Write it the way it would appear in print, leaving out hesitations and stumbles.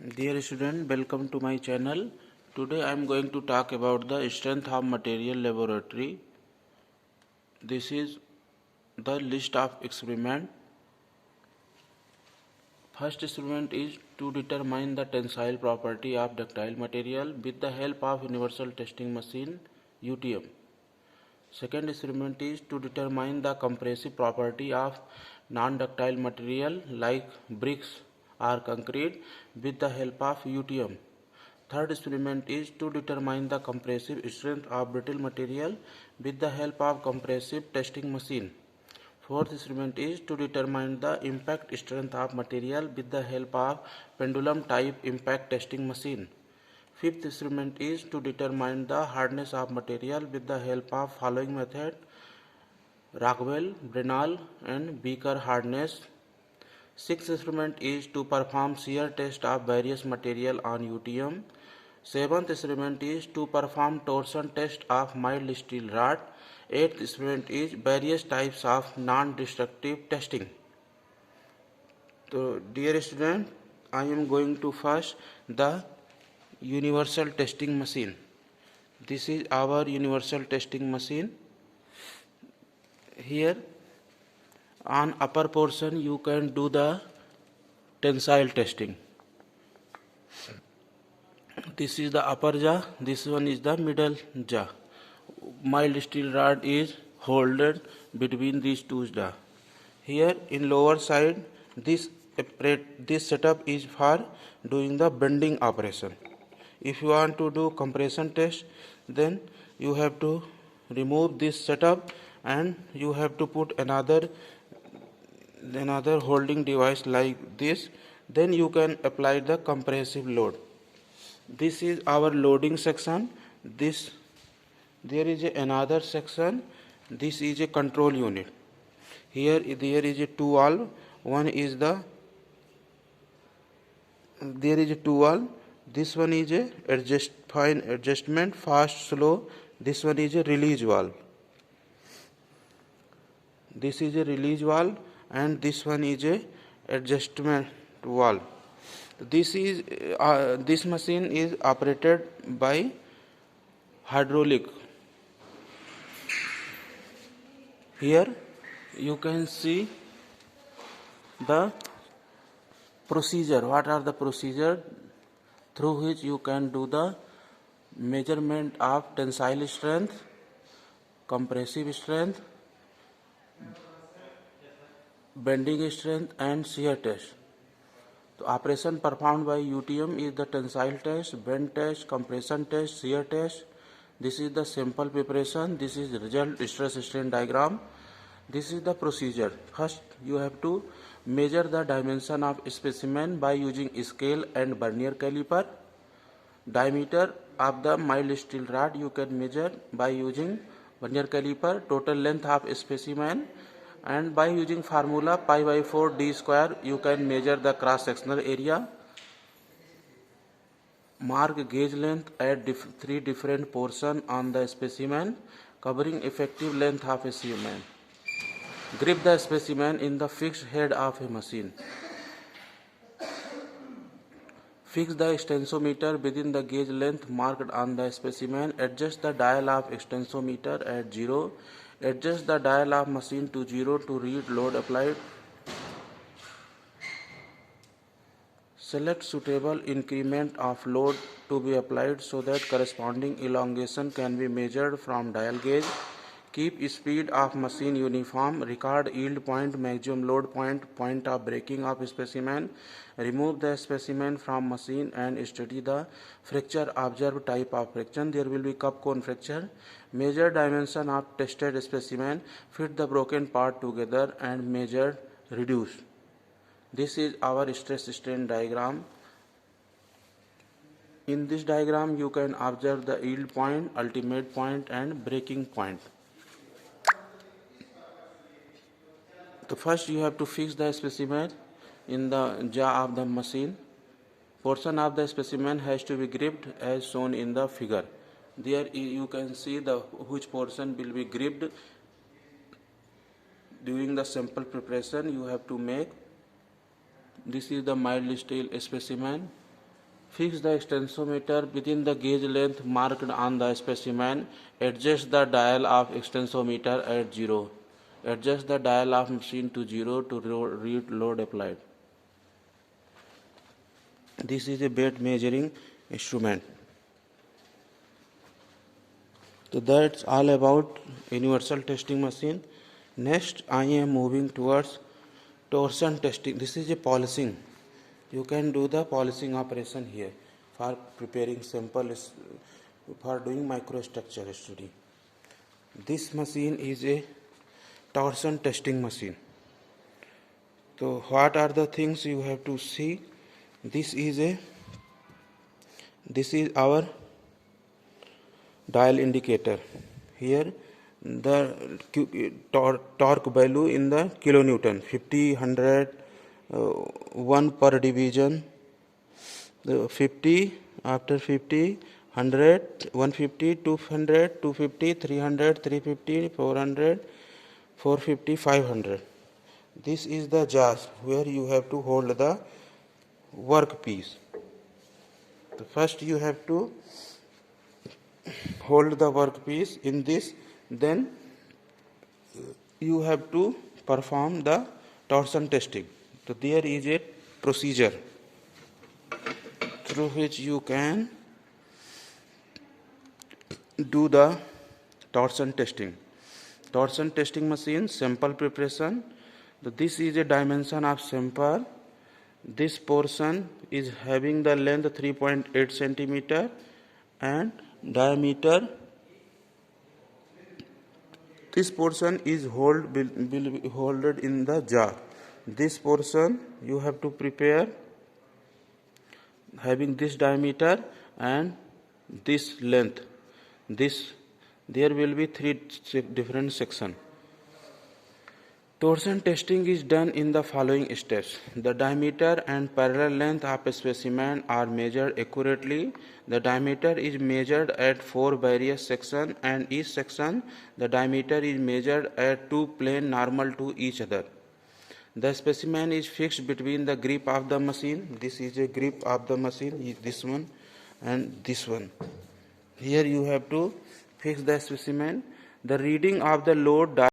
Dear student, welcome to my channel. Today I am going to talk about the strength of material laboratory. This is the list of experiment. First experiment is to determine the tensile property of ductile material with the help of universal testing machine UTM. Second experiment is to determine the compressive property of non-ductile material like bricks or concrete with the help of UTM. Third experiment is to determine the compressive strength of brittle material with the help of compressive testing machine. Fourth experiment is to determine the impact strength of material with the help of pendulum type impact testing machine. Fifth experiment is to determine the hardness of material with the help of following method: Rockwell, Brenal and Beaker hardness. Sixth experiment is to perform shear test of various material on UTM. Seventh experiment is to perform torsion test of mild steel rod. Eighth experiment is various types of non-destructive testing. So, dear student, I am going to first the universal testing machine. This is our universal testing machine. Here on upper portion you can do the tensile testing. This is the upper jaw, this one is the middle jaw. Mild steel rod is holded between these two jaws. Here in lower side, this setup is for doing the bending operation. If you want to do compression test, then you have to remove this setup and you have to put another holding device like this. Then you can apply the compressive load. This is our loading section. There is another section. This is a control unit. Here there is a two valve. One is there is a two valve. This one is a adjustment, fast, slow. This one is a release valve. This is a release valve and this one is a adjustment valve. This machine is operated by hydraulic. Here you can see the procedure. What are the procedure through which you can do the measurement of tensile strength, compressive strength, bending strength and shear test. The operation performed by UTM is the tensile test, bend test, compression test, shear test. This is the sample preparation. This is result stress strain diagram. This is the procedure. First, you have to measure the dimension of specimen by using scale and vernier caliper. Diameter of the mild steel rod you can measure by using vernier caliper. Total length of specimen, and by using formula pi by 4 d square you can measure the cross sectional area. Mark gauge length at three different portions on the specimen covering effective length of a specimen. Grip the specimen in the fixed head of a machine. Fix the extensometer within the gauge length marked on the specimen. Adjust the dial of extensometer at 0. Adjust the dial of machine to 0 to read load applied. Select suitable increment of load to be applied so that corresponding elongation can be measured from dial gauge. Keep speed of machine uniform. Record yield point, maximum load point, point of breaking of specimen. Remove the specimen from machine and study the fracture. Observe type of fracture. There will be cup cone fracture. Measure dimension of tested specimen. Fit the broken part together and measure, reduce. This is our stress strain diagram. In this diagram you can observe the yield point, ultimate point and breaking point. So first you have to fix the specimen in the jaw of the machine. Portion of the specimen has to be gripped as shown in the figure. There you can see which portion will be gripped. During the sample preparation you have to make. This is the mild steel specimen. Fix the extensometer within the gauge length marked on the specimen. Adjust the dial of extensometer at 0. Adjust the dial of machine to 0 to read load applied. This is a weight measuring instrument. So that's all about universal testing machine. Next, I am moving towards torsion testing. This is a polishing. You can do the polishing operation here for preparing samples for doing microstructure study. This machine is a torsion testing machine. So what are the things you have to see? This is our dial indicator. Here the torque value in the kilonewton, 50, 100, 1 per division, 50, after 50, 100, 150, 200, 250, 300, 350, 400, 450, 500. This is the jaws where you have to hold the workpiece. So first you have to hold the workpiece in this, then you have to perform the torsion testing. So there is a procedure through which you can do the torsion testing. Torsion testing machine, sample preparation. So this is a dimension of sample. This portion is having the length 3.8 centimeter and diameter. This portion is will be held in the jar. This portion you have to prepare having this diameter and this length. There will be 3 different sections. Torsion testing is done in the following steps. The diameter and parallel length of a specimen are measured accurately. The diameter is measured at 4 various sections, and each section the diameter is measured at 2 planes normal to each other. The specimen is fixed between the grip of the machine. This is a grip of the machine, this one and this one. Here you have to fix the specimen. The reading of the load